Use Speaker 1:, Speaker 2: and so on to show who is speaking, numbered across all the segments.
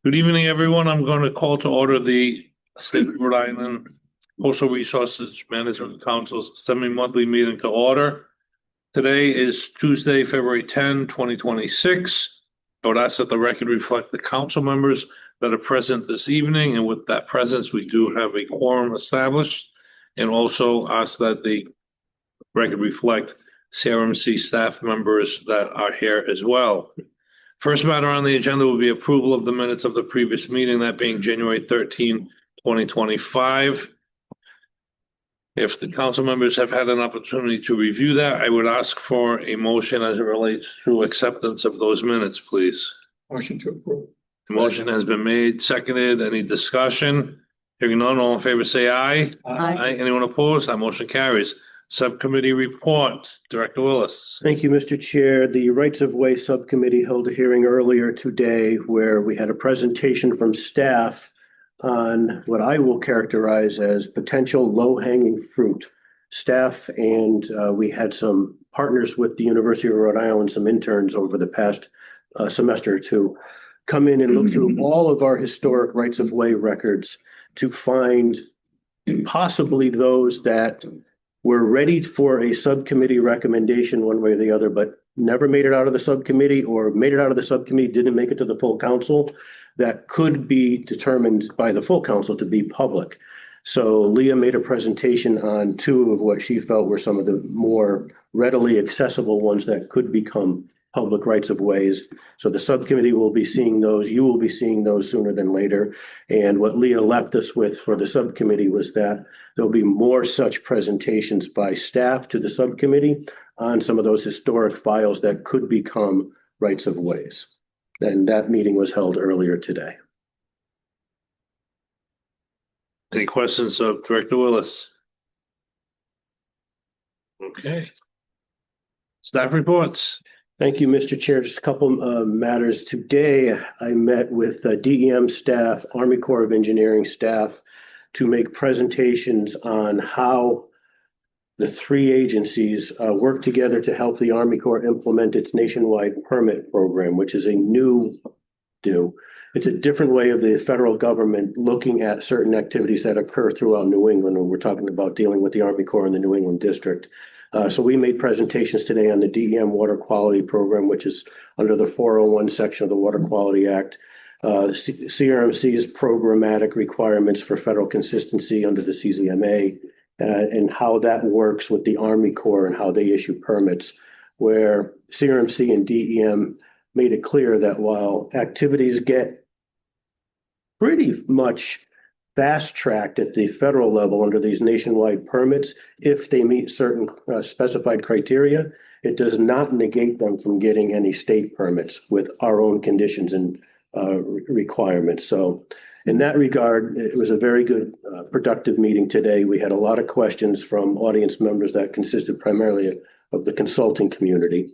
Speaker 1: Good evening, everyone. I'm going to call to order the State of Rhode Island Coastal Resources Management Council's semi-monthly meeting to order. Today is Tuesday, February 10, 2026. I would ask that the record reflect the council members that are present this evening, and with that presence, we do have a quorum established, and also ask that the record reflect CRMC staff members that are here as well. First matter on the agenda will be approval of the minutes of the previous meeting, that being January 13, 2025. If the council members have had an opportunity to review that, I would ask for a motion as it relates to acceptance of those minutes, please.
Speaker 2: Motion to approve.
Speaker 1: The motion has been made, seconded. Any discussion? Hearing none, all in favor say aye.
Speaker 2: Aye.
Speaker 1: Anyone opposed? That motion carries. Subcommittee report, Director Willis.
Speaker 3: Thank you, Mr. Chair. The Rights of Way Subcommittee held a hearing earlier today where we had a presentation from staff on what I will characterize as potential low-hanging fruit. Staff and we had some partners with the University of Rhode Island, some interns over the past semester to come in and look through all of our historic rights of way records to find possibly those that were ready for a subcommittee recommendation one way or the other, but never made it out of the subcommittee, or made it out of the subcommittee, didn't make it to the full council, that could be determined by the full council to be public. So Leah made a presentation on two of what she felt were some of the more readily accessible ones that could become public rights of ways. So the subcommittee will be seeing those. You will be seeing those sooner than later. And what Leah left us with for the subcommittee was that there'll be more such presentations by staff to the subcommittee on some of those historic files that could become rights of ways. And that meeting was held earlier today.
Speaker 1: Any questions of Director Willis? Okay. Staff reports.
Speaker 3: Thank you, Mr. Chair. Just a couple matters. Today, I met with DEM staff, Army Corps of Engineering staff to make presentations on how the three agencies work together to help the Army Corps implement its nationwide permit program, which is a it's a different way of the federal government looking at certain activities that occur throughout New England when we're talking about dealing with the Army Corps in the New England district. So we made presentations today on the DEM water quality program, which is under the 401 section of the Water Quality Act. CRMC's programmatic requirements for federal consistency under the CZMA, and how that works with the Army Corps and how they issue permits, where CRMC and DEM made it clear that while activities get pretty much fast-tracked at the federal level under these nationwide permits, if they meet certain specified criteria, it does not negate them from getting any state permits with our own conditions and requirements. So in that regard, it was a very good, productive meeting today. We had a lot of questions from audience members that consisted primarily of the consulting community,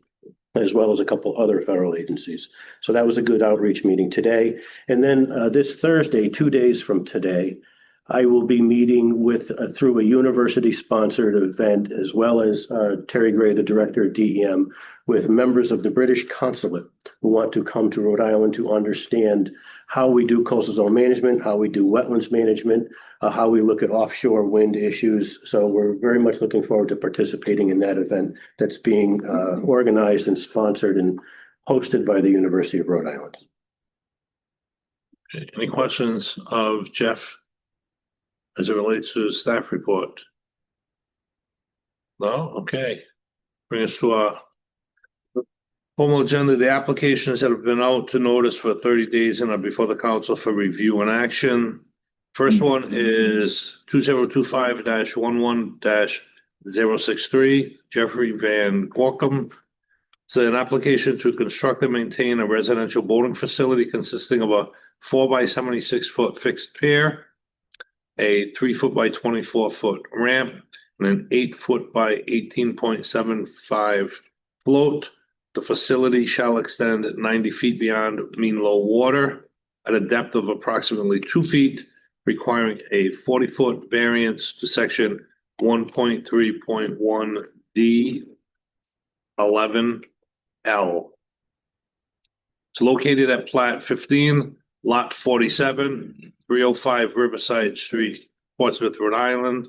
Speaker 3: as well as a couple other federal agencies. So that was a good outreach meeting today. And then this Thursday, 2 days from today, I will be meeting with through a university-sponsored event, as well as Terry Gray, the director of DEM, with members of the British consulate who want to come to Rhode Island to understand how we do coastal zone management, how we do wetlands management, how we look at offshore wind issues. So we're very much looking forward to participating in that event that's being organized and sponsored and hosted by the University of Rhode Island.
Speaker 1: Okay. Any questions of Jeff as it relates to the staff report? No? Okay. Bring us to our formal agenda. The applications that have been out to notice for 30 days and are before the council for review and action. First one is 2025-11-063, Geoffrey Van Gorkom. It's an application to construct and maintain a residential boating facility consisting of a 4 by 76 foot fixed pier, a 3 foot by 24 foot ramp, and an 8 foot by 18.75 float. The facility shall extend 90 feet beyond mean low water at a depth of approximately 2 feet, requiring a 40-foot variance to section 1.3.1 D 11L. It's located at plat 15, Lot 47, 305 Riverside Street, Portsmouth, Rhode Island.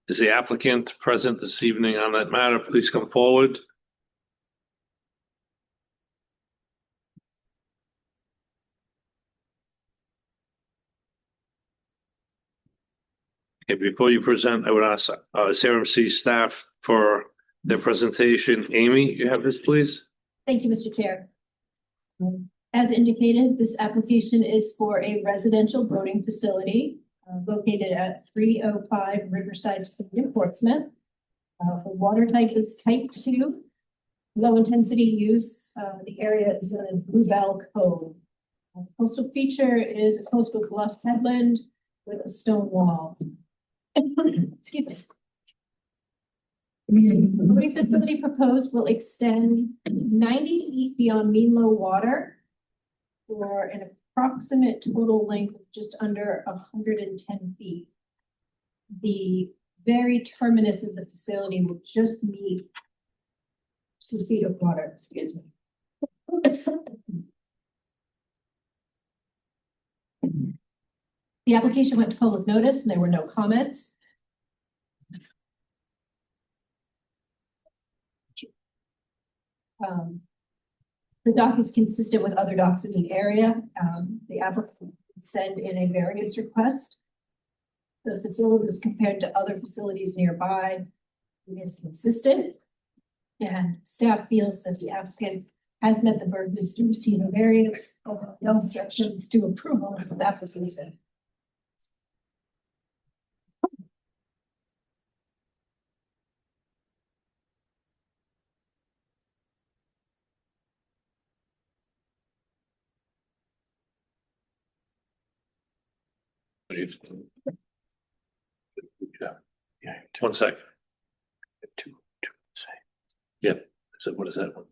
Speaker 1: Is the applicant present this evening on that matter? Please come forward. Okay, before you present, I would ask CRMC staff for their presentation. Amy, you have this, please?
Speaker 2: Thank you, Mr. Chair. As indicated, this application is for a residential boating facility located at 305 Riverside Street in Portsmouth. The water type is type 2, low intensity use. The area is in a Bluebell Cove. Coastal feature is a coastal bluff headland with a stone wall. Excuse me. The boating facility proposed will extend 90 feet beyond mean low water for an approximate total length of just under 110 feet. The very terminus of the facility will just meet 2 feet of water, excuse me. The application went to public notice and there were no comments. The dock is consistent with other docks in the area. The applicant would send in a variance request. The facility was compared to other facilities nearby. It is consistent. And staff feels that the applicant has met the burdens to receive a variance. No objections to approval of the application.
Speaker 1: Yeah. 1 second. Yeah. So what is that one?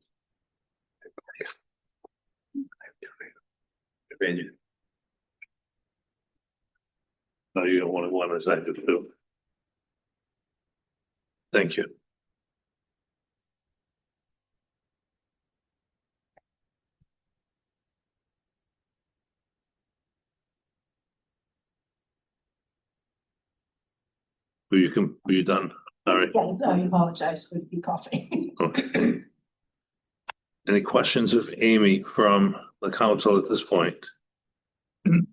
Speaker 1: No, you don't want one as active too. Thank you. Were you done? All right.
Speaker 2: Yeah, I apologize for the coughing.
Speaker 1: Okay. Any questions of Amy from the council at this point? All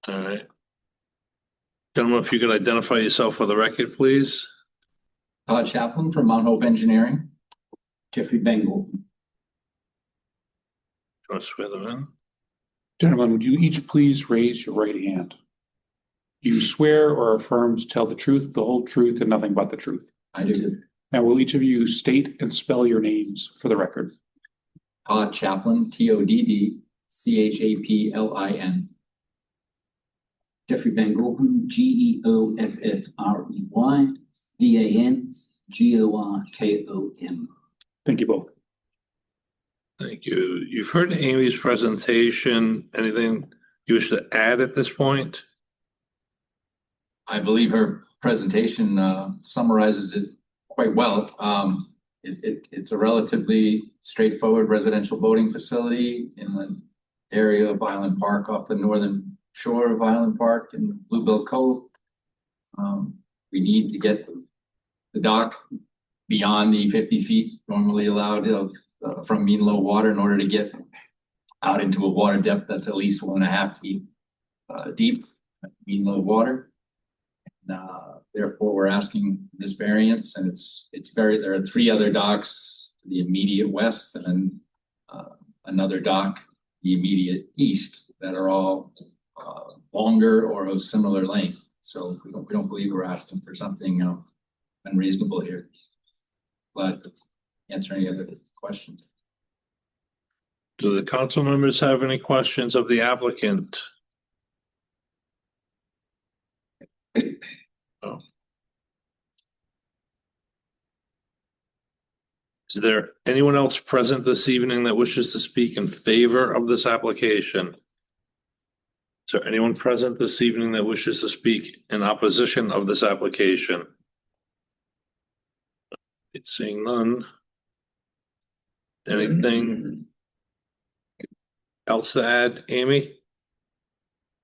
Speaker 1: right. Gentlemen, if you could identify yourself for the record, please.
Speaker 4: Todd Chaplin from Mount Hope Engineering. Jeffrey Bengal.
Speaker 1: Do you want to swear them in?
Speaker 5: Gentlemen, would you each please raise your right hand? Do you swear or affirm to tell the truth, the whole truth, and nothing but the truth?
Speaker 4: I do.
Speaker 5: Now, will each of you state and spell your names for the record?
Speaker 4: Todd Chaplin, TODD CHAPLIN.
Speaker 6: Jeffrey Van Gorkom, GEOFFREY VAN
Speaker 5: Thank you both.
Speaker 1: Thank you. You've heard Amy's presentation. Anything you wish to add at this point?
Speaker 4: I believe her presentation summarizes it quite well. It's a relatively straightforward residential boating facility in the area of Island Park, off the northern shore of Island Park in Bluebell Cove. We need to get the dock beyond the 50 feet normally allowed from mean low water in order to get out into a water depth that's at least 1.5 feet deep, mean low water. Therefore, we're asking this variance, and there are 3 other docks to the immediate west, and then another dock the immediate east that are all longer or of similar length. So we don't believe we're asking for something unreasonable here. But answer any other questions.
Speaker 1: Do the council members have any questions of the applicant? Oh. Is there anyone else present this evening that wishes to speak in favor of this application? Is there anyone present this evening that wishes to speak in opposition of this application? It's seeing none. Anything else to add, Amy?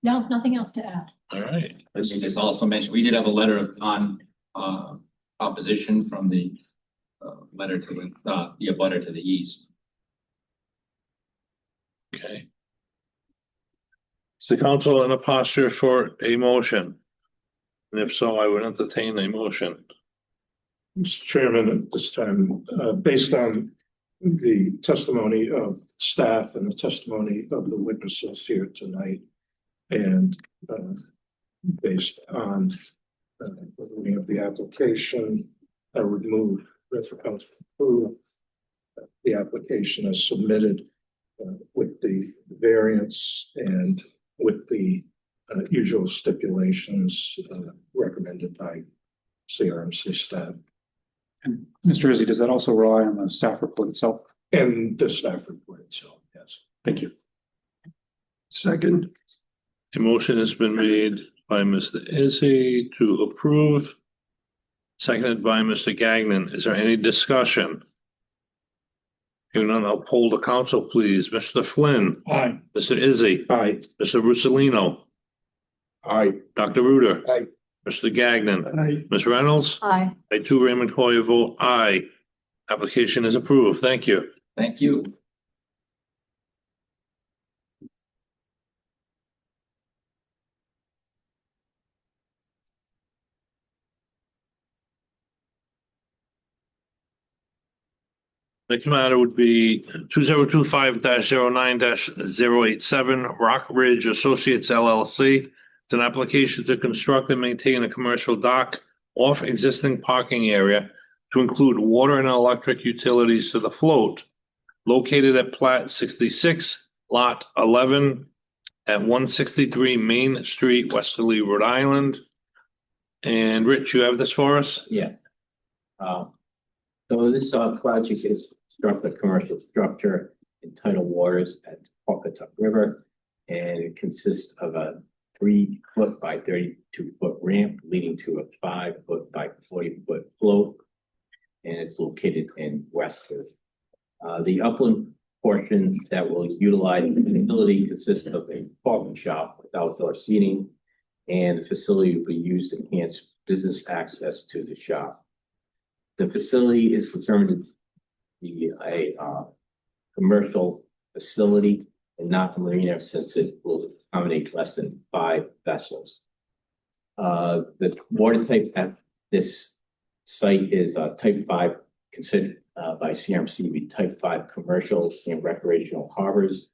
Speaker 2: No, nothing else to add.
Speaker 1: All right.
Speaker 4: Let me just also mention, we did have a letter of opposition from the letter to the butter to the east.
Speaker 1: Okay. Is the council in a posture for a motion? And if so, I would entertain a motion.
Speaker 7: Mr. Chairman, at this time, based on the testimony of staff and the testimony of the witnesses here tonight, and based on the reading of the application, I would move that the council approve the application as submitted with the variance and with the usual stipulations recommended by CRMC staff.
Speaker 5: And Mr. Izzy, does that also rely on the staff report itself?
Speaker 7: And the staff report itself, yes.
Speaker 5: Thank you.
Speaker 3: Second.
Speaker 1: A motion has been made by Mr. Izzy to approve, seconded by Mr. Gagnon. Is there any discussion? Hearing none, I'll poll the council, please. Mr. Flynn.
Speaker 7: Aye.
Speaker 1: Mr. Izzy.
Speaker 7: Aye.
Speaker 1: Mr. Russolino.
Speaker 7: Aye.
Speaker 1: Dr. Ruder.
Speaker 7: Aye.
Speaker 1: Mr. Gagnon.
Speaker 7: Aye.
Speaker 1: Ms. Reynolds.
Speaker 2: Aye.
Speaker 1: I too, Raymond Coy, vote aye. Application is approved. Thank you.
Speaker 4: Thank you.
Speaker 1: Next matter would be 2025-09-087 Rock Ridge Associates LLC. It's an application to construct and maintain a commercial dock off existing parking area to include water and electric utilities to the float, located at plat 66, lot 11 at 163 Main Street, Westerly, Rhode Island. And Rich, you have this for us?
Speaker 8: Yeah. So this project is construct a commercial structure in tidal waters at Pawcatuck River, and it consists of a 3-foot by 32-foot ramp leading to a 5-foot by 40-foot float, and it's located in Westerly. The upland portion that will utilize the facility consists of a coffee shop with outdoor seating, and the facility will be used to enhance business access to the shop. The facility is determined to be a commercial facility and not a marina, since it will accommodate less than 5 vessels. The water type at this site is type 5, considered by CRMC to be type 5 commercial and recreational harbors.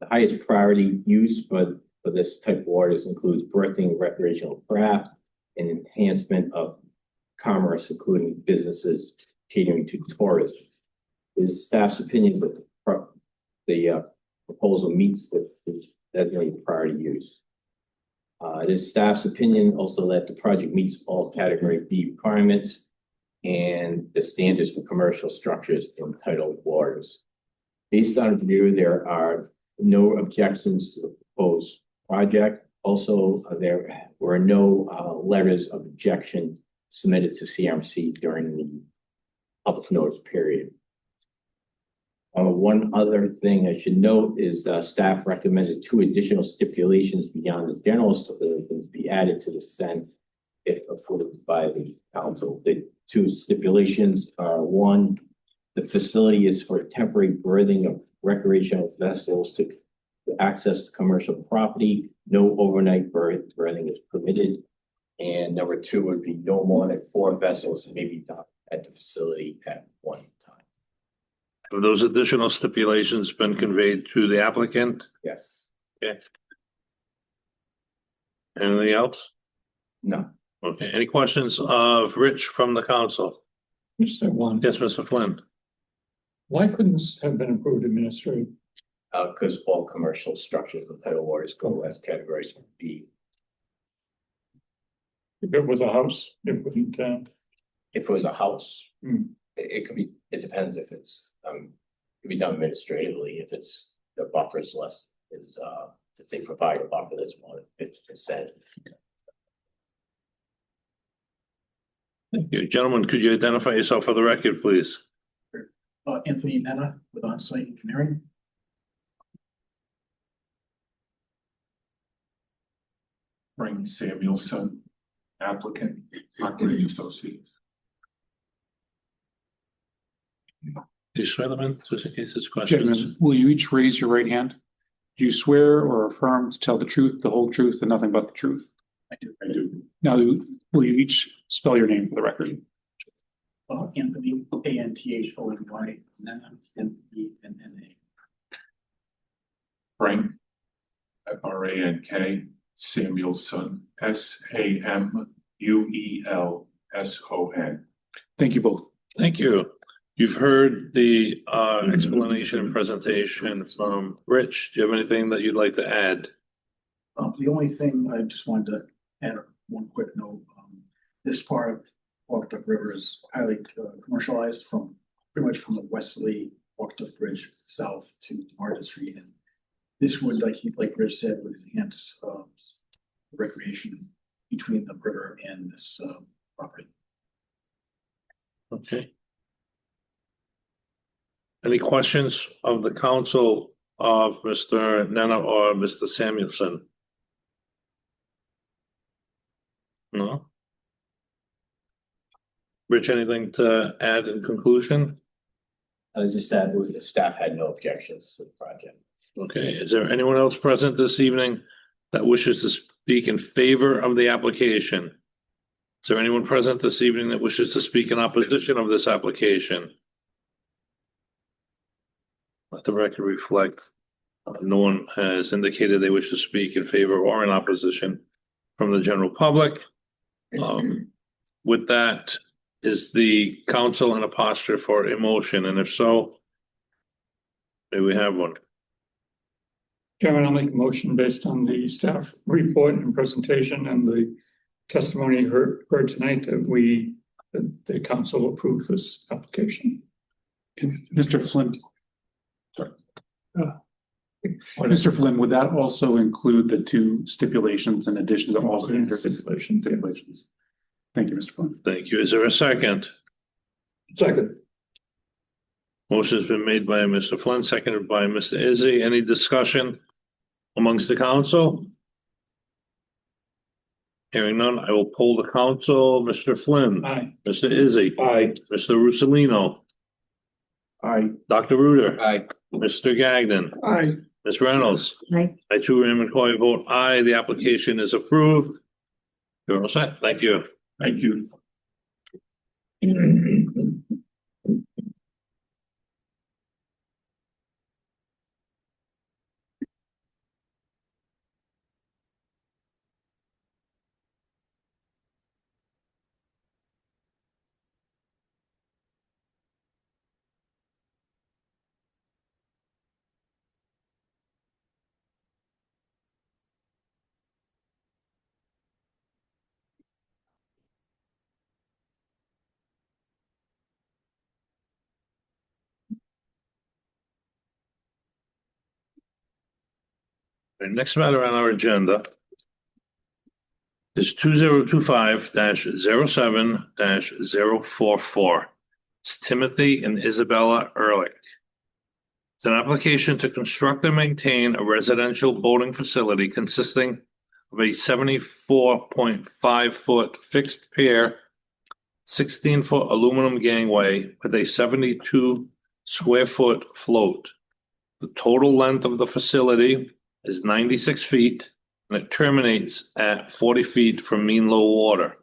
Speaker 8: The highest priority use for this type of waters includes berthing recreational craft and enhancement of commerce, including businesses catering to tourism. It is staff's opinion that the proposal meets the designated priority use. It is staff's opinion also that the project meets all category B requirements and the standards for commercial structures in tidal waters. Based on review, there are no objections to the proposed project. Also, there were no letters of objection submitted to CRMC during the public notice period. One other thing I should note is staff recommended 2 additional stipulations beyond the general stipulations be added to the SEN if approved by the council. The 2 stipulations are: 1, the facility is for temporary berthing of recreational vessels to access commercial property. No overnight berthing is permitted. And number 2 would be no more than 4 vessels may be docked at the facility at one time.
Speaker 1: Have those additional stipulations been conveyed to the applicant?
Speaker 8: Yes.
Speaker 1: Okay. Anything else?
Speaker 8: No.
Speaker 1: Okay. Any questions of Rich from the council?
Speaker 7: Just that one.
Speaker 1: Yes, Mr. Flynn.
Speaker 7: Why couldn't this have been approved administratively?
Speaker 8: Because all commercial structures of tidal waters go as categories B.
Speaker 7: If it was a house, it wouldn't,
Speaker 8: If it was a house,
Speaker 7: Hmm.
Speaker 8: it could be, it depends if it's, it could be done administratively. If it's, the buffer is less, if they provide a buffer that's more than 50%.
Speaker 1: Thank you. Gentlemen, could you identify yourself for the record, please?
Speaker 9: Anthony Nena with On-Site Engineering.
Speaker 5: Frank Samuelson, applicant, RIDGE Associates.
Speaker 1: Do you swear them in, just in case it's questions?
Speaker 5: Gentlemen, will you each raise your right hand? Do you swear or affirm to tell the truth, the whole truth, and nothing but the truth?
Speaker 6: I do.
Speaker 5: I do. Now, will you each spell your name for the record?
Speaker 6: Anthony, ANTHONY, NENA.
Speaker 5: Frank, FRANK, Samuelson, SAMUELSON. Thank you both.
Speaker 1: Thank you. You've heard the explanation and presentation from Rich. Do you have anything that you'd like to add?
Speaker 9: The only thing I just wanted to add one quick note. This part of Aqueduct River is highly commercialized from pretty much from the Westerly Aqueduct Bridge south to Market Street. And this would, like Rich said, would enhance recreation between the river and this property.
Speaker 1: Okay. Any questions of the council of Mr. Nena or Mr. Samuelson? No? Rich, anything to add in conclusion?
Speaker 8: I would just add, the staff had no objections to the project.
Speaker 1: Okay, is there anyone else present this evening that wishes to speak in favor of the application? Is there anyone present this evening that wishes to speak in opposition of this application? Let the record reflect, no one has indicated they wish to speak in favor or in opposition from the general public. With that, is the council in a posture for a motion? And if so, may we have one?
Speaker 10: Chairman, I'll make a motion based on the staff report and presentation and the testimony heard tonight that the council approve this application.
Speaker 5: Mr. Flynn. Sorry. Mr. Flynn, would that also include the two stipulations in addition to all the stipulations? Thank you, Mr. Flynn.
Speaker 1: Thank you. Is there a second?
Speaker 7: Second.
Speaker 1: Motion's been made by Mr. Flynn, seconded by Mr. Izzy. Any discussion amongst the council? Hearing none, I will poll the council. Mr. Flynn.
Speaker 10: Aye.
Speaker 1: Mr. Izzy.
Speaker 7: Aye.
Speaker 1: Mr. Russolino.
Speaker 7: Aye.
Speaker 1: Dr. Ruder.
Speaker 8: Aye.
Speaker 1: Mr. Gagnon.
Speaker 7: Aye.
Speaker 1: Ms. Reynolds.
Speaker 2: Aye.
Speaker 1: I too, Raymond Coy, vote aye. The application is approved. You're all set. Thank you.
Speaker 5: Thank you. The next matter on our agenda is 2025-07-044. It's Timothy and Isabella Ehrlich. It's an application to construct and maintain a residential boating facility consisting of a 74.5-foot fixed pier, 16-foot aluminum gangway with a 72-square-foot float. The total length of the facility is 96 feet, and it terminates at 40 feet from mean low water,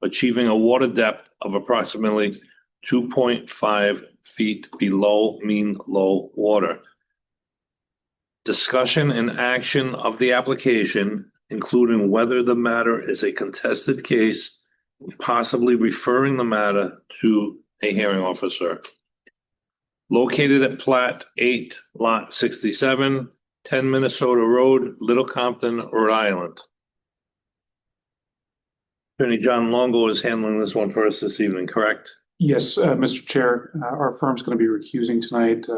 Speaker 5: achieving a water depth of approximately 2.5 feet below mean low water. Discussion and action of the application, including whether the matter is a contested case, possibly referring the matter to a hearing officer. Located at Plat 8, Lot 67, 10 Minnesota Road, Little Compton, Rhode Island. Attorney John Longo is handling this one for us this evening, correct? Yes, Mr. Chair, our firm's going to be recusing tonight.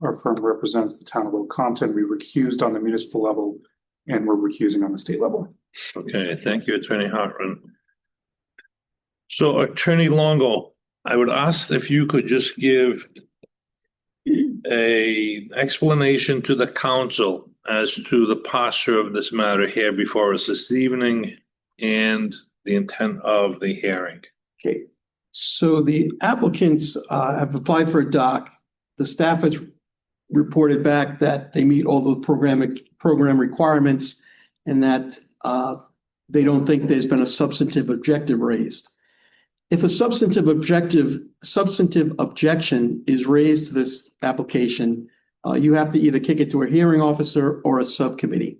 Speaker 5: Our firm represents the town of Little Compton. We recused on the municipal level and we're recusing on the state level.
Speaker 1: Okay, thank you, Attorney Hartman. So Attorney Longo, I would ask if you could just give a explanation to the council
Speaker 5: as to the posture of this matter here before us this evening and the intent of the hearing.
Speaker 11: Okay, so the applicants have applied for a dock. The staff has reported back that they meet all the program requirements and that they don't think there's been a substantive objective raised. If a substantive objection is raised to this application, you have to either kick it to a hearing officer or a subcommittee.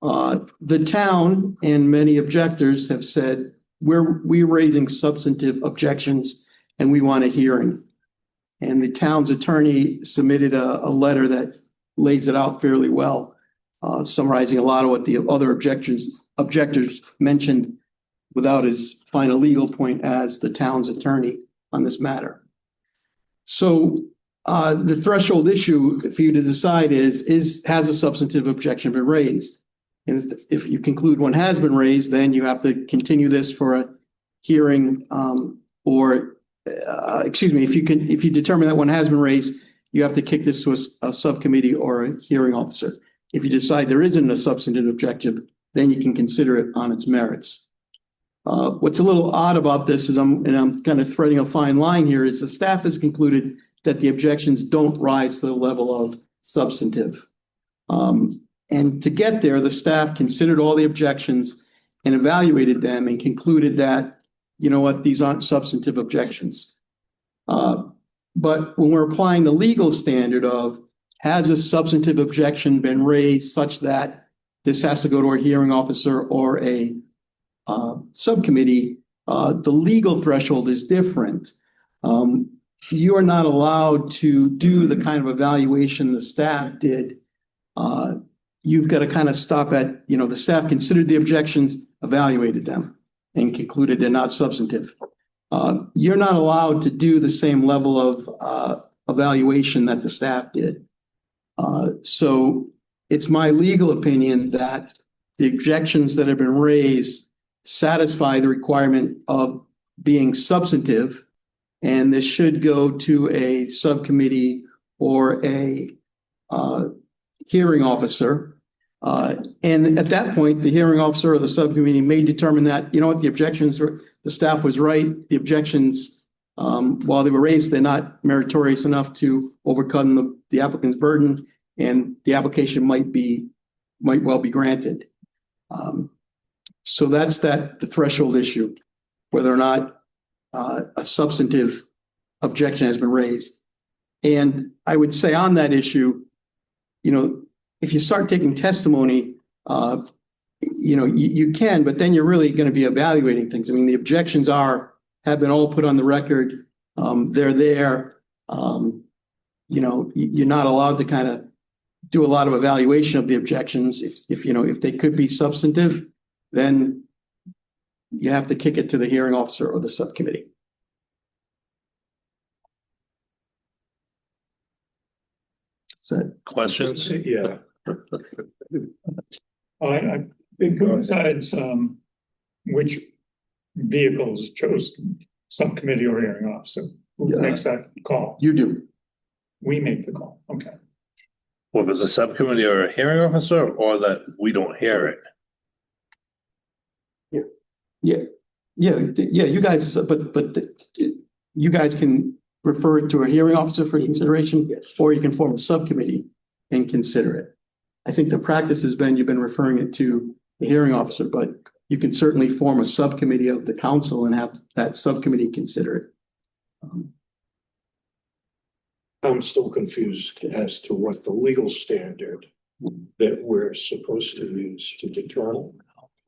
Speaker 11: The town and many objectors have said, we're raising substantive objections and we want a hearing. And the town's attorney submitted a letter that lays it out fairly well, summarizing a lot of what the other objectors mentioned without as fine a legal point as the town's attorney on this matter. So the threshold issue for you to decide is has a substantive objection been raised? And if you conclude one has been raised, then you have to continue this for a hearing, if you determine that one has been raised, you have to kick this to a subcommittee or a hearing officer. If you decide there isn't a substantive objection, then you can consider it on its merits. What's a little odd about this is I'm kind of threading a fine line here, is the staff has concluded that the objections don't rise to the level of substantive. And to get there, the staff considered all the objections and evaluated them and concluded that, you know what, these aren't substantive objections. But when we're applying the legal standard of, has a substantive objection been raised such that this has to go to a hearing officer or a subcommittee, the legal threshold is different. You are not allowed to do the kind of evaluation the staff did. You've got to kind of stop at, the staff considered the objections, evaluated them, and concluded they're not substantive. You're not allowed to do the same level of evaluation that the staff did. So it's my legal opinion that the objections that have been raised satisfy the requirement of being substantive, and this should go to a subcommittee or a hearing officer. And at that point, the hearing officer or the subcommittee may determine that, the staff was right. The objections, while they were raised, they're not meritorious enough to overcome the applicant's burden, and the application might well be granted. So that's the threshold issue, whether or not a substantive objection has been raised. And I would say on that issue, if you start taking testimony, you can, but then you're really going to be evaluating things. I mean, the objections have been all put on the record. They're there. You're not allowed to kind of do a lot of evaluation of the objections. If they could be substantive, then you have to kick it to the hearing officer or the subcommittee. So
Speaker 5: Questions?
Speaker 7: Yeah.
Speaker 10: I think who decides which vehicles chosen, subcommittee or hearing officer? Who makes that call?
Speaker 11: you do.
Speaker 10: We make the call. Okay.
Speaker 5: Well, if it's a subcommittee or a hearing officer, or that we don't hear it.
Speaker 11: Yeah. You guys, but you guys can refer it to a hearing officer for consideration, or you can form a subcommittee and consider it. I think the practice has been you've been referring it to the hearing officer, but you can certainly form a subcommittee of the council and have that subcommittee consider it.
Speaker 7: I'm still confused as to what the legal standard that we're supposed to use to determine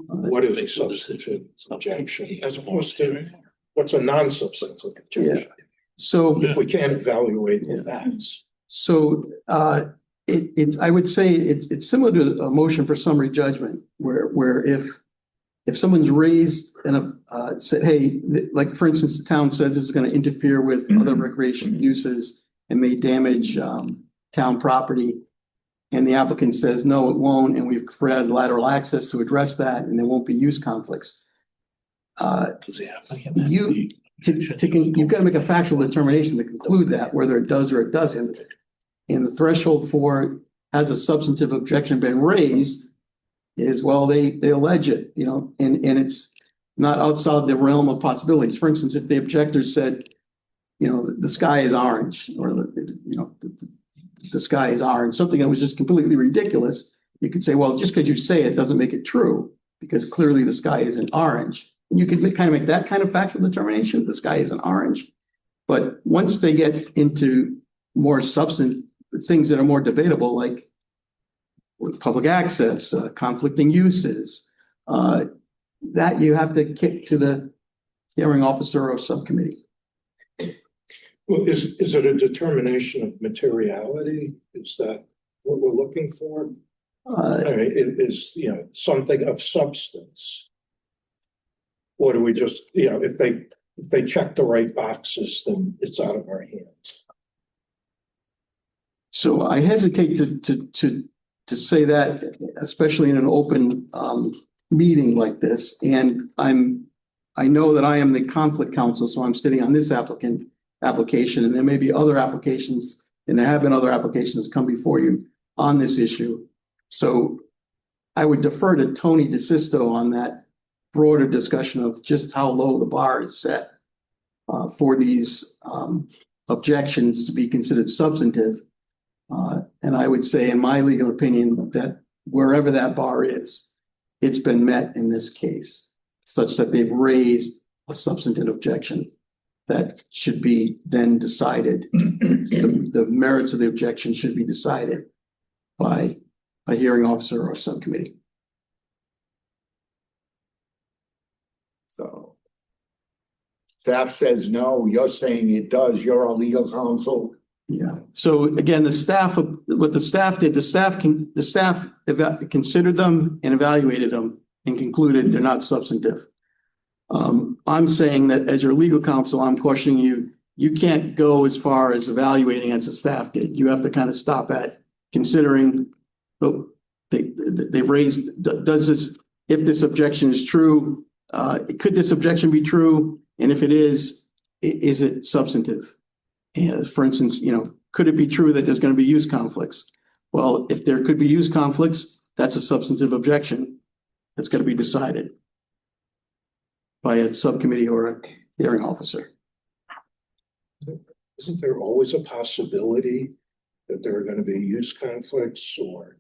Speaker 7: what is a substantive objection as opposed to what's a non-substantive objection.
Speaker 11: So
Speaker 7: if we can't evaluate the facts.
Speaker 11: So I would say it's similar to a motion for summary judgment, where if someone's raised and said, hey, like for instance, the town says this is going to interfere with other recreation uses and may damage town property, and the applicant says no, it won't, and we've provided lateral access to address that, and there won't be use conflicts. You've got to make a factual determination to conclude that, whether it does or it doesn't. And the threshold for has a substantive objection been raised is, well, they allege it, you know, and it's not outside the realm of possibilities. For instance, if the objector said, you know, the sky is orange, or, you know, the sky is orange, something that was just completely ridiculous, you could say, well, just because you say it doesn't make it true, because clearly the sky isn't orange. And you could kind of make that kind of factual determination, the sky isn't orange. But once they get into more substantive things that are more debatable, like with public access, conflicting uses, that you have to kick to the hearing officer or subcommittee.
Speaker 7: Well, is it a determination of materiality? Is that what we're looking for? I mean, it is, you know, something of substance. Or do we just, you know, if they check the right boxes, then it's out of our hands?
Speaker 11: So I hesitate to say that, especially in an open meeting like this. And I know that I am the conflict counsel, so I'm sitting on this application, and there may be other applications, and there have been other applications come before you on this issue. So I would defer to Tony DeSisto on that broader discussion of just how low the bar is set for these objections to be considered substantive. And I would say, in my legal opinion, that wherever that bar is, it's been met in this case, such that they've raised a substantive objection that should be then decided. The merits of the objection should be decided by a hearing officer or subcommittee.
Speaker 12: So staff says no, you're saying it does, you're a legal counsel.
Speaker 11: Yeah. So again, what the staff did, the staff considered them and evaluated them and concluded they're not substantive. I'm saying that as your legal counsel, I'm questioning you. You can't go as far as evaluating as the staff did. You have to kind of stop at considering, they've raised, if this objection is true, could this objection be true? And if it is it substantive? And for instance, you know, could it be true that there's going to be use conflicts? Well, if there could be use conflicts, that's a substantive objection that's going to be decided by a subcommittee or a hearing officer.
Speaker 7: Isn't there always a possibility that there are going to be use conflicts or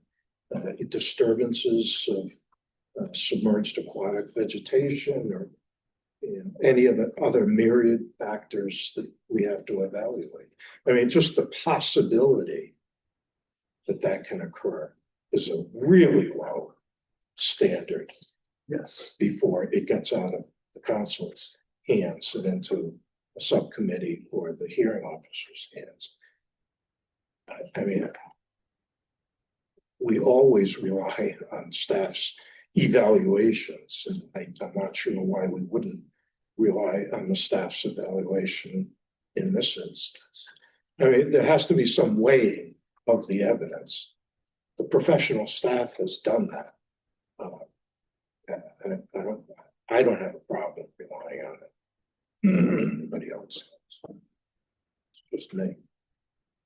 Speaker 7: disturbances of submerged aquatic vegetation, or, you know, any of the other myriad factors that we have to evaluate? I mean, just the possibility that can occur is a really low standard.
Speaker 11: Yes.
Speaker 7: Before it gets out of the council's hands and into a subcommittee or the hearing officer's hands. I mean, we always rely on staff's evaluations, and I'm not sure why we wouldn't rely on the staff's evaluation in this instance. I mean, there has to be some weighing of the evidence. The professional staff has done that. I don't have a problem relying on it. Anybody else? Just me.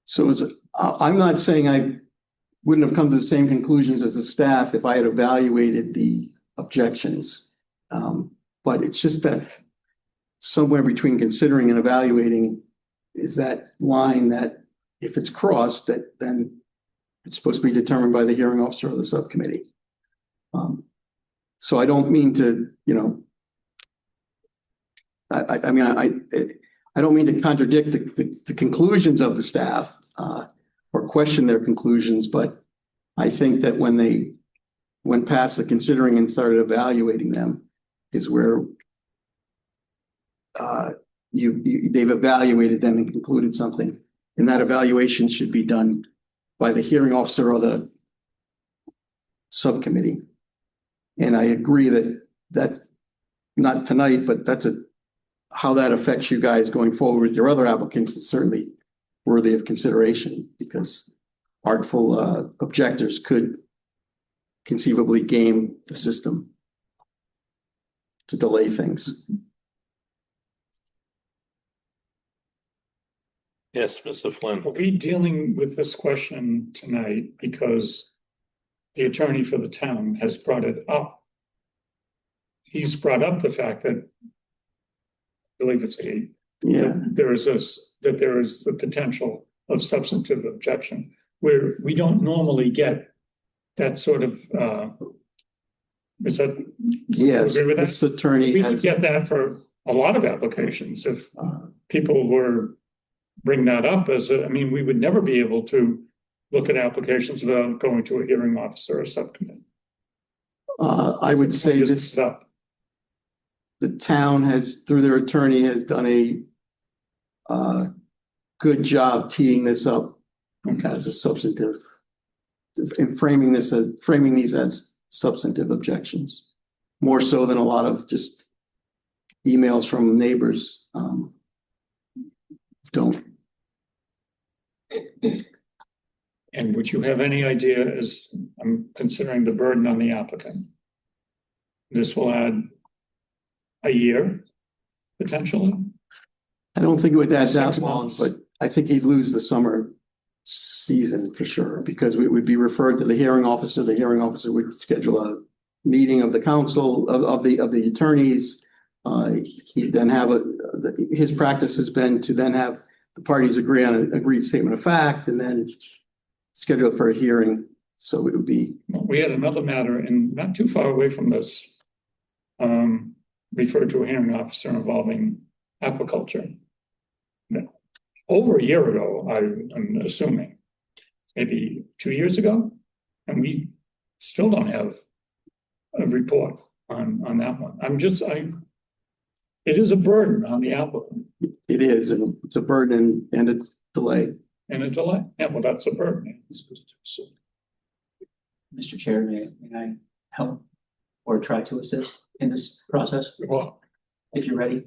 Speaker 11: So I'm not saying I wouldn't have come to the same conclusions as the staff if I had evaluated the objections. But it's just that somewhere between considering and evaluating is that line that if it's crossed, that then it's supposed to be determined by the hearing officer or the subcommittee. So I don't mean to, you know, I don't mean to contradict the conclusions of the staff or question their conclusions, but I think that when they went past the considering and started evaluating them is where they've evaluated them and concluded something, and that evaluation should be done by the hearing officer or the subcommittee. And I agree that that's not tonight, but that's how that affects you guys going forward with your other applicants is certainly worthy of consideration, because artful objectors could conceivably game the system to delay things.
Speaker 5: Yes, Mr. Flynn.
Speaker 10: Are we dealing with this question tonight because the attorney for the town has brought it up? He's brought up the fact that I believe it's that there is the potential of substantive objection where we don't normally get that sort of is that
Speaker 11: Yes,
Speaker 10: agree with that?
Speaker 11: this attorney
Speaker 10: We could
Speaker 11: has,
Speaker 10: get that for a lot of applications if people were bring that up as I mean, we would never be able to look at applications without going to a hearing officer or subcommittee.
Speaker 11: I would say this,
Speaker 10: Up.
Speaker 11: the town has, through their attorney, has done a good job teeing this up as a substantive, and framing these as substantive objections, more so than a lot of just emails from neighbors don't.
Speaker 10: And would you have any idea, as I'm considering the burden on the applicant? This will add a year, potentially?
Speaker 11: I don't think it would add that
Speaker 10: 6
Speaker 11: long,
Speaker 10: months.
Speaker 11: but I think he'd lose the summer season for sure, because we would be referred to the hearing officer. The hearing officer would schedule a meeting of the council of the attorneys. He'd then have his practice has been to then have the parties agree on an agreed statement of fact and then schedule it for a hearing. So it would be.
Speaker 10: We had another matter and not too far away from this, referred to a hearing officer involving aquaculture. Over a year ago, I'm assuming, maybe 2 years ago, and we still don't have a report on that one. It is a burden on the applicant.
Speaker 11: It is, and it's a burden and a delay.
Speaker 10: And a delay. Yeah, well, that's a burden.
Speaker 6: Mr. Chair, may I help or try to assist in this process,
Speaker 5: Well,
Speaker 6: if you're ready?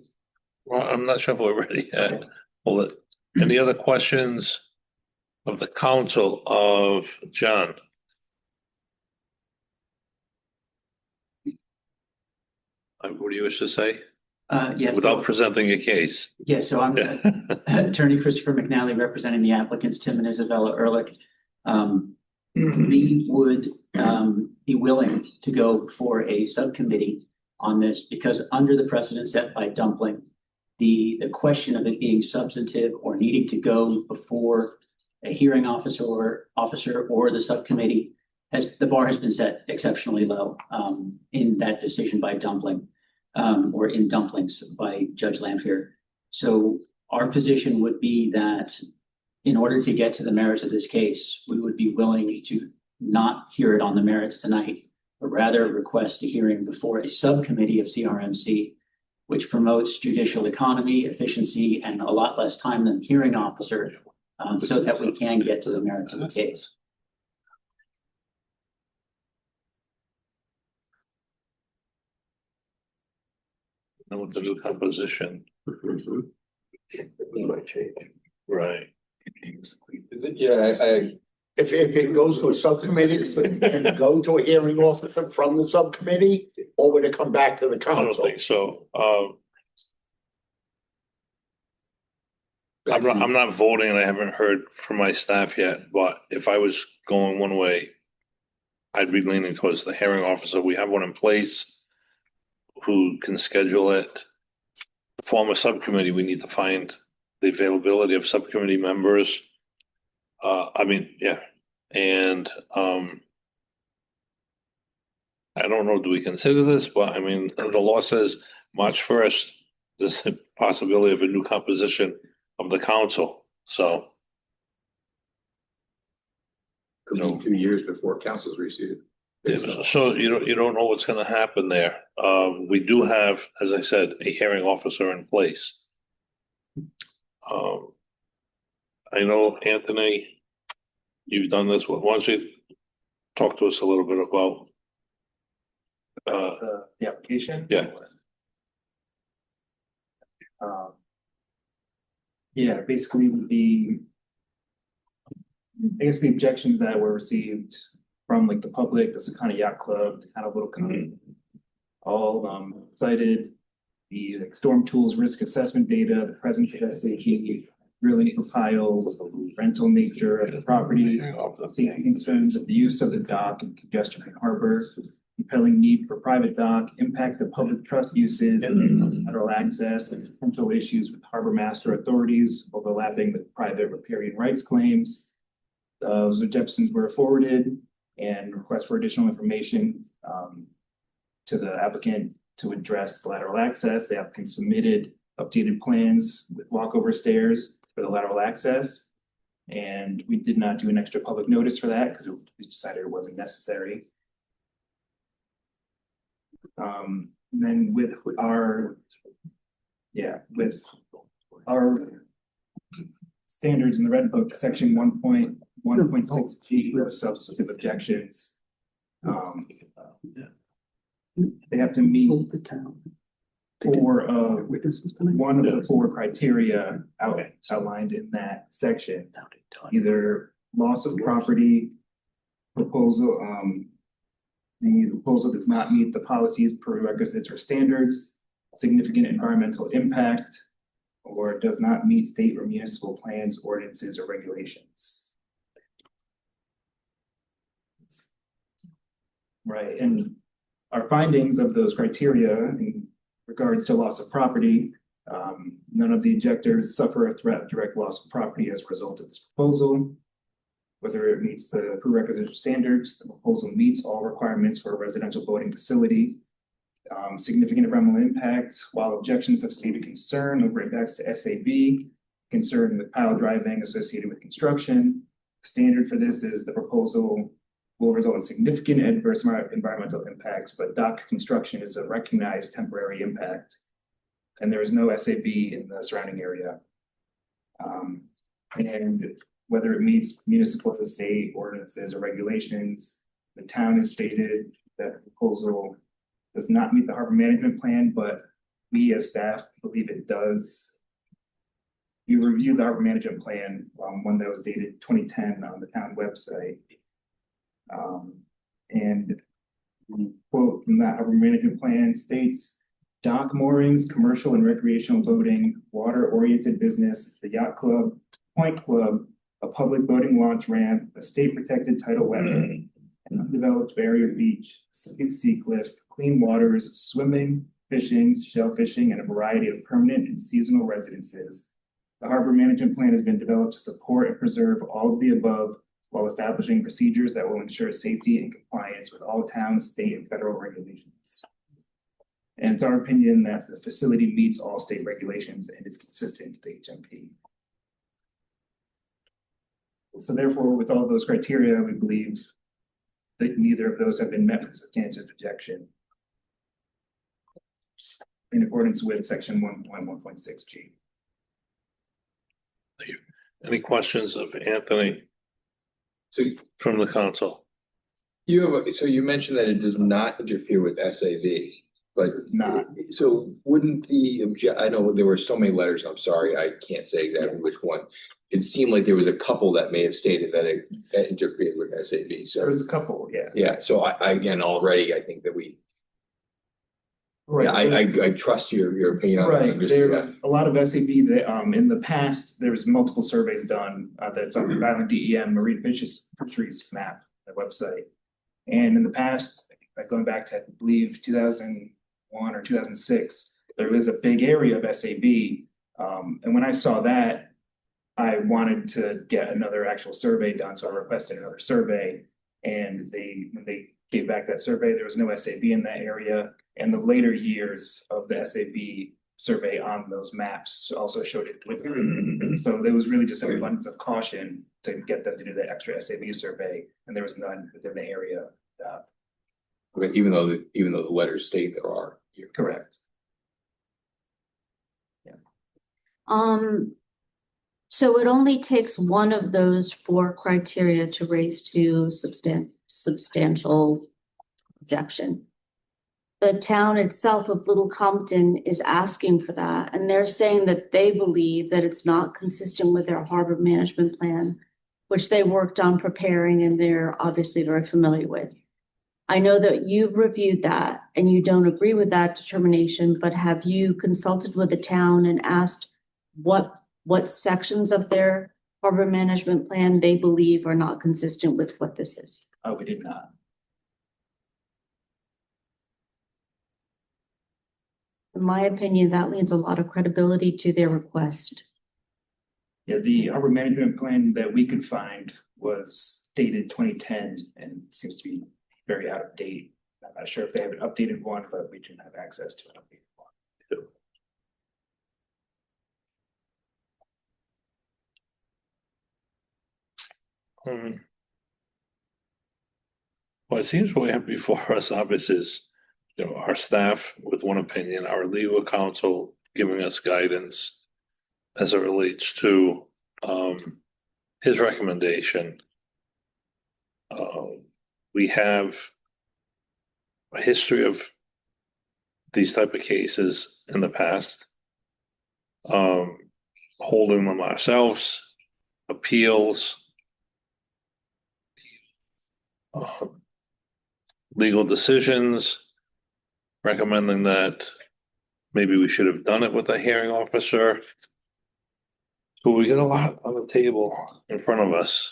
Speaker 5: I'm not sure if we're ready yet. Hold it. Any other questions of the council of John? What do you wish to say?
Speaker 6: Yes.
Speaker 5: Without presenting a case.
Speaker 6: Yes, so I'm Attorney Christopher McNally representing the applicants, Tim and Isabella Ehrlich. We would be willing to go for a subcommittee on this because under the precedent set by Dumpling, the question of it being substantive or needing to go before a hearing officer or the subcommittee the bar has been set exceptionally low in that decision by Dumpling. Or in Dumplings by Judge Lanphier. So our position would be that in order to get to the merits of this case, we would be willing to not hear it on the merits tonight, but rather request a hearing before a subcommittee of CRMC, which promotes judicial economy, efficiency, and a lot less time than the hearing officer, so that we can get to the merits of the case.
Speaker 5: And with the new composition.
Speaker 3: Might change.
Speaker 5: Right.
Speaker 12: Yeah, if it goes to a subcommittee, and go to a hearing officer from the subcommittee, or would it come back to the
Speaker 5: I don't
Speaker 12: council?
Speaker 5: think so. I'm not voting and I haven't heard from my staff yet, but if I was going one way, I'd be leaning towards the hearing officer. We have one in place who can schedule it. Form a subcommittee, we need to find the availability of subcommittee members. And I don't know, do we consider this? But I mean, the law says March 1st, there's a possibility of a new composition of the council, so.
Speaker 13: Could be 2 years before council's received.
Speaker 5: So you don't know what's gonna happen there. We do have, as I said, a hearing officer in place. I know, Anthony, you've done this. Why don't you talk to us a little bit about
Speaker 14: the application?
Speaker 5: Yeah.
Speaker 14: Yeah, basically the objections that were received from like the public, the Sakana Yacht Club, the kind of little company, all cited the storm tools risk assessment data, the presence of SAP, drilling for piles, rental nature of the property, safety concerns of the use of the dock and congestion in harbor, compelling need for private dock, impact of public trust uses, lateral access, and potential issues with harbor master authorities overlapping with private riparian rights claims. Those objections were forwarded and requests for additional information to the applicant to address lateral access. The applicant submitted updated plans with walkover stairs for the lateral access. And we did not do an extra public notice for that because we decided it wasn't necessary. And then with our standards in the Red Book, section 1.1.6G of substantive objections. They have to meet one of the four criteria outlined in that section. Either loss of property, proposal, the proposal does not meet the policies, prerequisites, or standards, significant environmental impact, or does not meet state or municipal plans, ordinances, or regulations. Right, and our findings of those criteria in regards to loss of property, none of the objectors suffer a threat of direct loss of property as a result of this proposal. Whether it meets the prerequisite standards, the proposal meets all requirements for a residential boating facility. Significant environmental impact, while objections have stated concern over impacts to SAB, concern with pile driving associated with construction. Standard for this is the proposal will result in significant adverse environmental impacts, but dock construction is a recognized temporary impact. And there is no SAB in the surrounding area. And whether it meets municipal, state ordinances or regulations, the town has stated that the proposal does not meet the harbor management plan, but we as staff believe it does. We reviewed the harbor management plan, one that was dated 2010 on the town website. And the quote from that harbor management plan states, dock moorings, commercial and recreational boating, water-oriented business, the yacht club, point club, a public boating launch ramp, a state-protected tidal wetland, an undeveloped barrier beach, sea cliff, clean waters, swimming, fishing, shell fishing, and a variety of permanent and seasonal residences. The harbor management plan has been developed to support and preserve all of the above while establishing procedures that will ensure safety and compliance with all town, state, and federal regulations. And it's our opinion that the facility meets all state regulations and is consistent with the HMP. So therefore, with all those criteria, we believe that neither of those have been met with substantive objection in accordance with section 1.1.6G.
Speaker 5: Any questions of Anthony
Speaker 13: So
Speaker 5: from the council?
Speaker 13: so you mentioned that it does not interfere with SAV, but
Speaker 14: It's not.
Speaker 13: so wouldn't I know there were so many letters, I'm sorry, I can't say exactly which one. It seemed like there was a couple that may have stated that that interfered with SAV, so.
Speaker 14: There was a couple, yeah.
Speaker 13: Yeah, so I again, already, I think that we,
Speaker 14: Right.
Speaker 13: yeah, I trust your opinion on that.
Speaker 14: Right, there was a lot of SAB that, in the past, there was multiple surveys done, that's on the Rhode Island DEM Marine Fisheries map, the website. And in the past, like going back to, I believe, 2001 or 2006, there was a big area of SAB. And when I saw that, I wanted to get another actual survey done, so I requested another survey. And when they gave back that survey, there was no SAB in that area. And the later years of the SAB survey on those maps also showed it. So there was really just an abundance of caution to get them to do the extra SAB survey, and there was none within the area.
Speaker 13: Okay, even though the letters state there are.
Speaker 14: Correct.
Speaker 15: So it only takes one of those four criteria to raise to substantial objection. The town itself of Little Compton is asking for that, and they're saying that they believe that it's not consistent with their harbor management plan, which they worked on preparing and they're obviously very familiar with. I know that you've reviewed that and you don't agree with that determination, but have you consulted with the town and asked what what sections of their harbor management plan they believe are not consistent with what this is?
Speaker 14: We did not.
Speaker 15: In my opinion, that lends a lot of credibility to their request.
Speaker 14: Yeah, the harbor management plan that we could find was dated 2010 and seems to be very out of date. I'm not sure if they have an updated one, but we didn't have access to an updated one.
Speaker 5: Well, it seems what we have before us, obviously, is, our staff with one opinion, our legal counsel giving us guidance as it relates to his recommendation. We have a history of these type of cases in the past, holding them ourselves, appeals, legal decisions, recommending that maybe we should have done it with a hearing officer. So we get a lot on the table in front of us.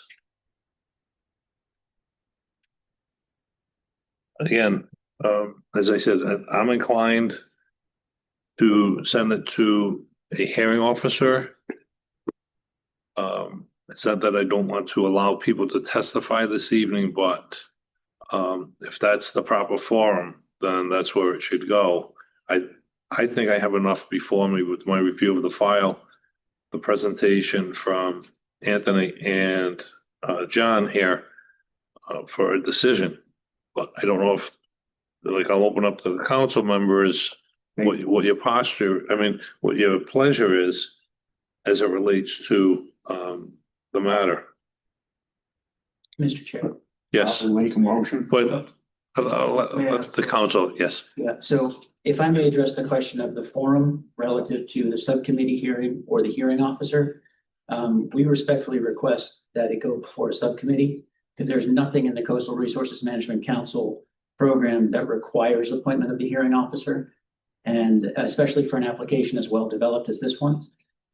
Speaker 5: Again, as I said, I'm inclined to send it to a hearing officer. It's not that I don't want to allow people to testify this evening, but if that's the proper forum, then that's where it should go. I think I have enough before me with my review of the file, the presentation from Anthony and John here for a decision. But I don't know if, I'll open up to the council members what your posture, what your pleasure is as it relates to the matter.
Speaker 6: Mr. Chair.
Speaker 5: Yes.
Speaker 12: I'll make a motion.
Speaker 5: But let the council, yes.
Speaker 6: Yeah, so if I may address the question of the forum relative to the subcommittee hearing or the hearing officer, we respectfully request that it go before a subcommittee because there's nothing in the Coastal Resources Management Council program that requires appointment of the hearing officer. And especially for an application as well developed as this one,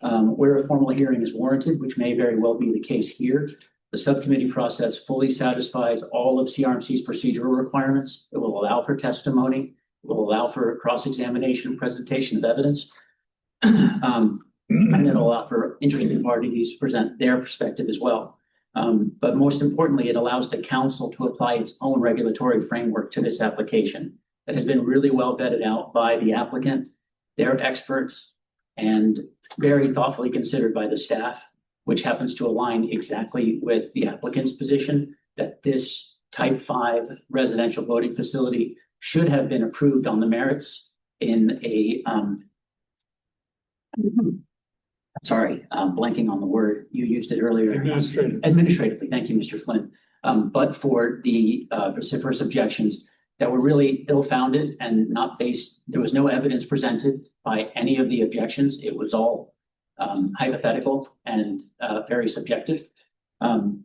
Speaker 6: where a formal hearing is warranted, which may very well be the case here, the subcommittee process fully satisfies all of CRMC's procedural requirements. It will allow for testimony. It will allow for cross-examination and presentation of evidence. And it'll allow for interested parties to present their perspective as well. But most importantly, it allows the council to apply its own regulatory framework to this application that has been really well vetted out by the applicant, their experts, and very thoughtfully considered by the staff, which happens to align exactly with the applicant's position that this type 5 residential boating facility should have been approved on the merits in a, sorry, blanking on the word, you used it earlier. Administratively, thank you, Mr. Flynn. But for the vociferous objections that were really ill-founded and not based, there was no evidence presented by any of the objections. It was all hypothetical and very subjective.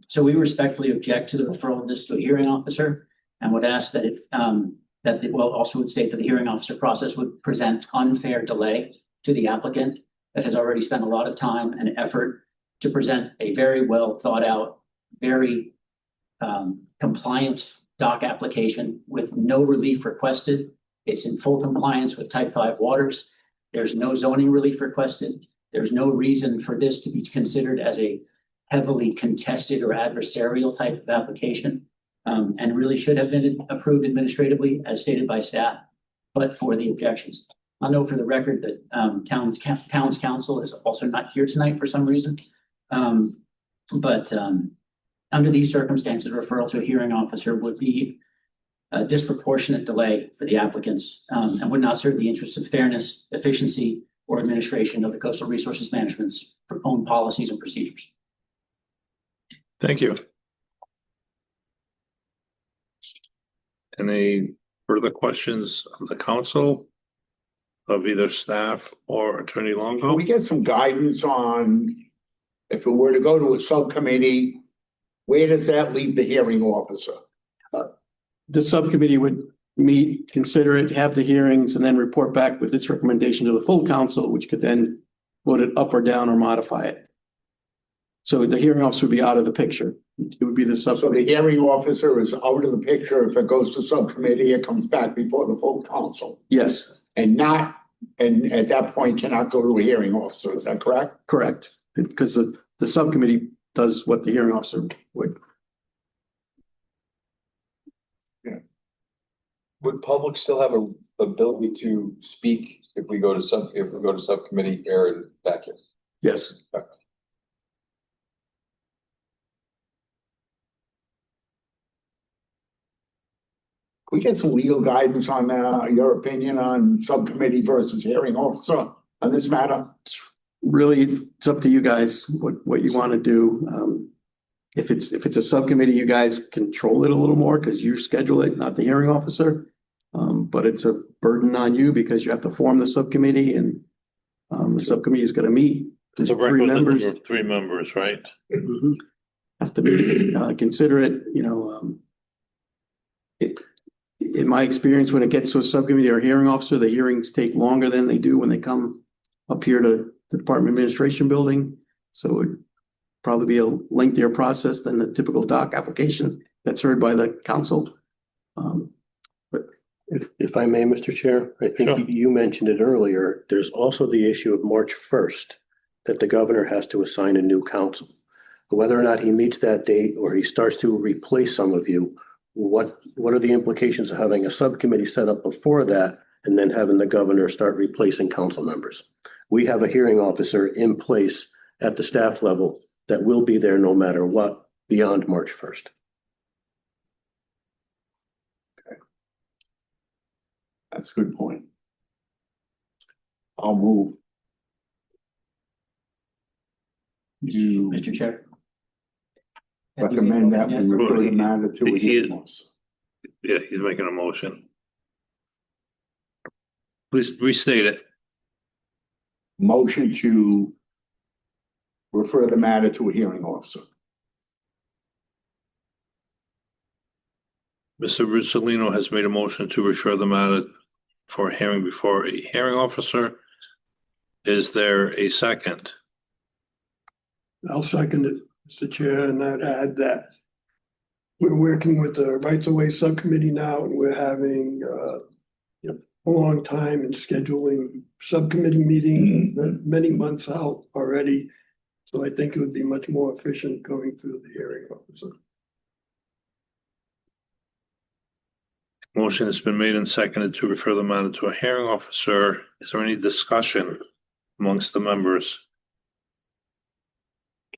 Speaker 6: So we respectfully object to the referral of this to a hearing officer and would ask that it also would state that the hearing officer process would present unfair delay to the applicant that has already spent a lot of time and effort to present a very well thought out, very compliant dock application with no relief requested. It's in full compliance with type 5 waters. There's no zoning relief requested. There's no reason for this to be considered as a heavily contested or adversarial type of application, and really should have been approved administratively as stated by staff, but for the objections. I'll note for the record that Town's Council is also not here tonight for some reason. But under these circumstances, referral to a hearing officer would be a disproportionate delay for the applicants and would not serve the interests of fairness, efficiency, or administration of the Coastal Resources Management's own policies and procedures.
Speaker 5: Thank you. Any further questions of the council, of either staff or Attorney Longo?
Speaker 12: Can we get some guidance on if it were to go to a subcommittee, where does that leave the hearing officer?
Speaker 11: The subcommittee would meet, consider it, have the hearings, and then report back with its recommendation to the full council, which could then vote it up or down or modify it. So the hearing officer would be out of the picture. It would be the
Speaker 12: So the
Speaker 11: subcommittee.
Speaker 12: hearing officer is out of the picture. If it goes to subcommittee, it comes back before the full council.
Speaker 11: Yes,
Speaker 12: And at that point cannot go to a hearing officer. Is that correct?
Speaker 11: correct. Because the subcommittee does what the hearing officer would.
Speaker 13: Would public still have a ability to speak if we go to subcommittee here and back here?
Speaker 11: Yes.
Speaker 12: Can we get some legal guidance on your opinion on subcommittee versus hearing officer on this matter?
Speaker 11: Really, it's up to you guys what you want to do. If it's a subcommittee, you guys control it a little more because you schedule it, not the hearing officer. But it's a burden on you because you have to form the subcommittee and the subcommittee is going to meet.
Speaker 5: It's a
Speaker 11: Three
Speaker 5: requisite
Speaker 11: members.
Speaker 5: number of 3 members, right?
Speaker 11: Mhm. Have to be, consider it, in my experience, when it gets to a subcommittee or hearing officer, the hearings take longer than they do when they come up here to the Department of Administration building. So it would probably be a lengthier process than the typical doc application that's heard by the council.
Speaker 3: If I may, Mr. Chair, I think
Speaker 5: Sure.
Speaker 3: you mentioned it earlier. There's also the issue of March 1st that the governor has to assign a new council. Whether or not he meets that date or he starts to replace some of you, what are the implications of having a subcommittee set up before that and then having the governor start replacing council members? We have a hearing officer in place at the staff level that will be there no matter what beyond March 1st.
Speaker 12: That's a good point. I'll move.
Speaker 6: Mr. Chair.
Speaker 12: Recommend that we refer the matter to a hearing officer.
Speaker 5: Yeah, he's making a motion. Please restate it.
Speaker 12: Motion to refer the matter to a hearing officer.
Speaker 5: Mr. Russolino has made a motion to refer the matter for a hearing before a hearing officer. Is there a second?
Speaker 16: I'll second it, Mr. Chair, and I'd add that we're working with the Rights of Way Subcommittee now, and we're having a long time in scheduling subcommittee meetings many months out already. So I think it would be much more efficient going through the hearing officer.
Speaker 5: Motion has been made and seconded to refer the matter to a hearing officer. Is there any discussion amongst the members?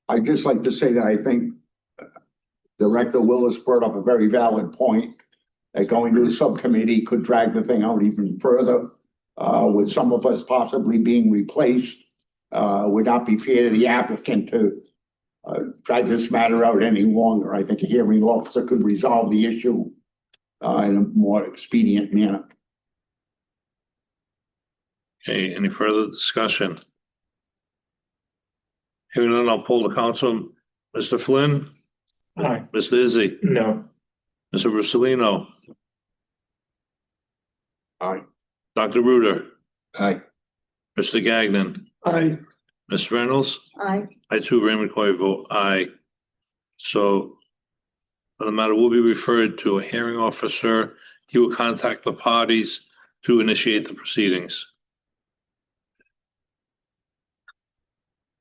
Speaker 12: I'd just like to say that I think Director Willis brought up a very valid point that going to the subcommittee could drag the thing out even further. With some of us possibly being replaced, would not be fair to the applicant to drag this matter out any longer. I think a hearing officer could resolve the issue in a more expedient manner.
Speaker 5: Okay, any further discussion? Hearing none, I'll poll the council. Mr. Flynn?
Speaker 10: Aye.
Speaker 5: Mr. Izzy?
Speaker 10: No.
Speaker 5: Mr. Russolino?
Speaker 12: Aye.
Speaker 5: Dr. Ruder?
Speaker 13: Aye.
Speaker 5: Mr. Gagnon?
Speaker 16: Aye.
Speaker 5: Ms. Reynolds?
Speaker 15: Aye.
Speaker 5: I too, Raymond Coy, vote aye. So the matter will be referred to a hearing officer. He will contact the parties to initiate the proceedings.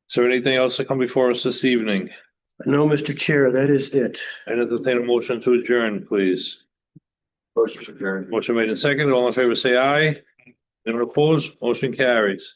Speaker 5: Is there anything else to come before us this evening?
Speaker 3: No, Mr. Chair, that is it.
Speaker 5: I entertain a motion to adjourn, please.
Speaker 13: Motion adjourned.
Speaker 5: Motion made and seconded. All in favor, say aye. Anyone opposed? Motion carries.